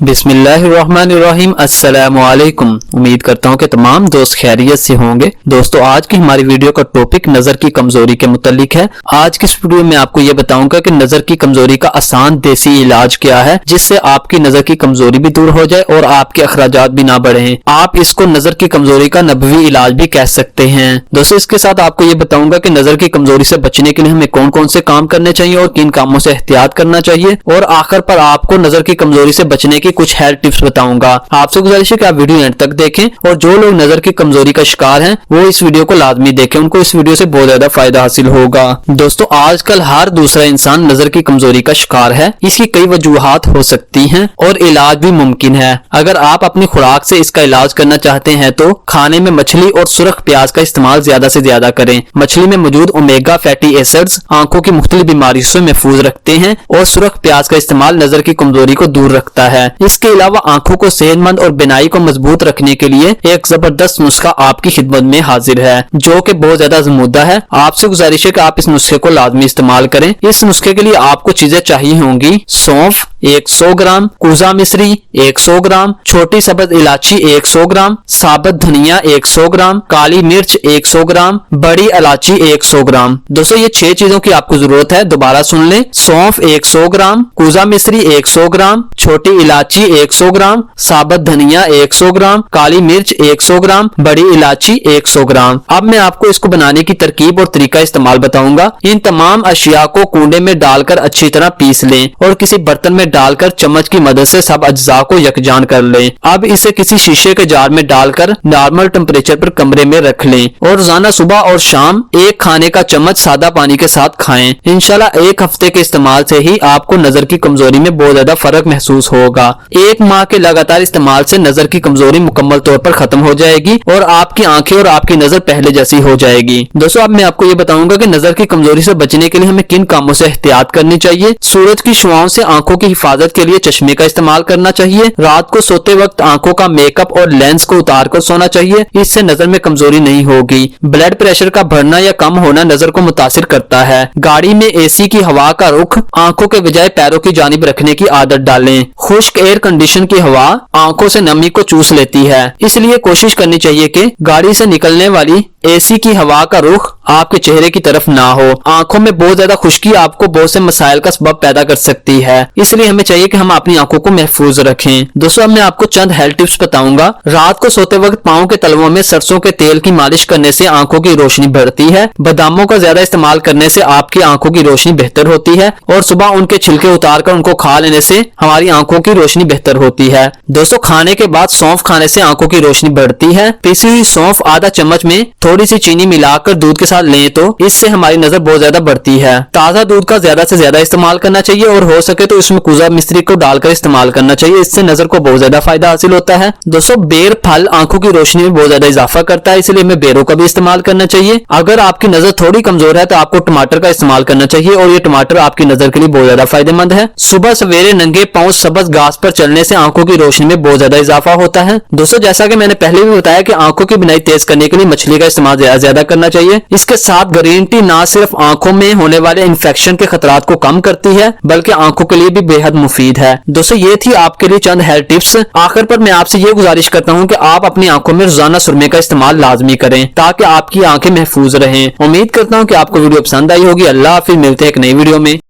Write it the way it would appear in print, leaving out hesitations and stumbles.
बिस्मिल्लाहिर्रहमानिर्रहीम। अस्सलामु अलैकुम। उम्मीद करता हूँ कि तमाम दोस्त खैरियत से होंगे। दोस्तों, आज की हमारी वीडियो का टॉपिक नजर की कमजोरी के मुतालिक है। आज की इस वीडियो में आपको ये बताऊंगा कि नजर की कमजोरी का आसान देसी इलाज क्या है, जिससे आपकी नजर की कमजोरी भी दूर हो जाए और आपके अखराजात भी ना बढ़े। आप इसको नजर की कमजोरी का नबवी इलाज भी कह सकते हैं। दोस्तों, इसके साथ आपको ये बताऊंगा कि नजर की कमजोरी से बचने के लिए हमें कौन कौन से काम करने चाहिए और किन कामों से एहतियात करना चाहिए, और आखिर पर आपको नजर की कमजोरी से बचने की कुछ हेल्थ टिप्स बताऊंगा। आपसे गुजारिश है कि आप वीडियो एंड तक देखें, और जो लोग नजर की कमजोरी का शिकार हैं वो इस वीडियो को लाजमी देखें, उनको इस वीडियो से बहुत ज्यादा फायदा हासिल होगा। दोस्तों, आजकल हर दूसरा इंसान नजर की कमजोरी का शिकार है। इसकी कई वजूहात हो सकती हैं और इलाज भी मुमकिन है। अगर आप अपनी खुराक से इसका इलाज करना चाहते हैं तो खाने में मछली और सुरख प्याज का इस्तेमाल ज्यादा से ज्यादा करें। मछली में मौजूद ओमेगा फैटी एसिड्स आंखों की मुख्तलिफ बीमारियों से महफूज रखते हैं, और सुरख प्याज का इस्तेमाल नजर की कमजोरी को दूर रखता है। इसके अलावा आंखों को सेहतमंद और बिनाई को मजबूत रखने के लिए एक जबरदस्त नुस्खा आपकी खिदमत में हाजिर है, जो कि बहुत ज्यादा जमूदा है। आपसे गुजारिश है कि आप इस नुस्खे को लाजमी इस्तेमाल करें। इस नुस्खे के लिए आपको चीजें चाहिए होंगी: सौंफ 100 ग्राम, कूजा मिश्री 100 ग्राम, छोटी सब्ज इलायची 100 ग्राम, साबुत धनिया 100 ग्राम, काली मिर्च 100 ग्राम, बड़ी इलायची 100 ग्राम। दोस्तों, ये 6 चीजों की आपको जरूरत है। दोबारा सुन लें: सौंफ 100 ग्राम, कूजा मिश्री 100 ग्राम, छोटी इलायची 100 ग्राम, साबुत धनिया 100 ग्राम, काली मिर्च 100 ग्राम, बड़ी इलायची 100 ग्राम। अब मैं आपको इसको बनाने की तरकीब और तरीका इस्तेमाल बताऊंगा। इन तमाम अशिया को कूंडे में डालकर अच्छी तरह पीस लें और किसी बर्तन में डालकर चम्मच की मदद से सब अज्जा को यकजान कर लें। अब इसे किसी शीशे के जार में डालकर नॉर्मल टेम्परेचर पर कमरे में रख लें, और रोजाना सुबह और शाम एक खाने का चम्मच सादा पानी के साथ खाएं। इंशाल्लाह 1 हफ्ते के इस्तेमाल से ही आपको नजर की कमजोरी में बहुत ज्यादा फर्क महसूस होगा। 1 माह के लगातार इस्तेमाल से नजर की कमजोरी मुकम्मल तौर पर खत्म हो जाएगी और आपकी आंखें और आपकी नजर पहले जैसी हो जाएगी। दोस्तों, अब मैं आपको ये बताऊंगा कि नजर की कमजोरी से बचने के लिए हमें किन कामों से एहतियात करनी चाहिए। सूरज की शुआओं से आंखों की हिफाजत के लिए चश्मे का इस्तेमाल करना चाहिए। रात को सोते वक्त आंखों का मेकअप और लेंस को उतार कर सोना चाहिए, इससे नजर में कमजोरी नहीं होगी। ब्लड प्रेशर का बढ़ना या कम होना नजर को मुतासिर करता है। गाड़ी में एसी की हवा का रुख आंखों के बजाय पैरों की जानिब रखने की आदत डालें। खुश्क एयर कंडीशन की हवा आंखों से नमी को चूस लेती है, इसलिए कोशिश करनी चाहिए कि गाड़ी से निकलने वाली एसी की हवा का रुख आपके चेहरे की तरफ ना हो। आंखों में बहुत ज्यादा खुश्की आपको बहुत से मसाइल का सबब पैदा कर सकती है, इसलिए हमें चाहिए कि हम अपनी आंखों को महफूज रखें। दोस्तों, अब मैं आपको चंद हेल्थ टिप्स बताऊंगा। रात को सोते वक्त पाँव के तलवों में सरसों के तेल की मालिश करने से आंखों की रोशनी बढ़ती है। बादामों का ज्यादा इस्तेमाल करने से आपकी आंखों की रोशनी बेहतर होती है, और सुबह उनके छिलके उतार कर उनको खा लेने से हमारी आंखों की रोशनी बेहतर होती है। दोस्तों, खाने के बाद सौंफ खाने से आंखों की रोशनी बढ़ती है। पिसी हुई सौंफ आधा चम्मच में थोड़ी सी चीनी मिलाकर दूध के साथ लें तो इससे हमारी नजर बहुत ज्यादा बढ़ती है। ताजा दूध का ज्यादा से ज्यादा इस्तेमाल करना चाहिए, और हो सके तो इसमें कूजा मिश्री को डालकर इस्तेमाल करना चाहिए, इससे नजर को बहुत ज्यादा फायदा हासिल होता है। दोस्तों, बेर फल आंखों की रोशनी में बहुत ज्यादा इजाफा करता है, इसलिए हमें बेरों का भी इस्तेमाल करना चाहिए। अगर आपकी नजर थोड़ी कमजोर है तो आपको टमाटर का इस्तेमाल करना चाहिए, और ये टमाटर आपकी नजर के लिए बहुत ज्यादा फायदेमंद है। सुबह सवेरे नंगे पांव सब्ज घास पर चलने से आंखों की रोशनी में बहुत ज्यादा इजाफा होता है। दोस्तों, जैसा कि मैंने पहले भी बताया कि आंखों की बिनाई तेज करने के लिए मछली का इस्तेमाल ज्यादा करना चाहिए। इसके साथ ग्रीन टी ना सिर्फ आंखों में होने वाले इन्फेक्शन के खतरात को कम करती है, बल्कि आंखों के लिए भी बेहद मुफीद है। दोस्तों, ये थी आपके लिए चंद हेल्थ टिप्स। आखिर पर मैं आपसे ये गुजारिश करता हूँ कि आप अपनी आंखों में रोजाना सुरमे का इस्तेमाल लाजमी करें, ताकि आपकी आंखें महफूज रहें। उम्मीद करता हूँ कि आपको वीडियो पसंद आई होगी। अल्लाह हाफिज, मिलते हैं एक नई वीडियो में।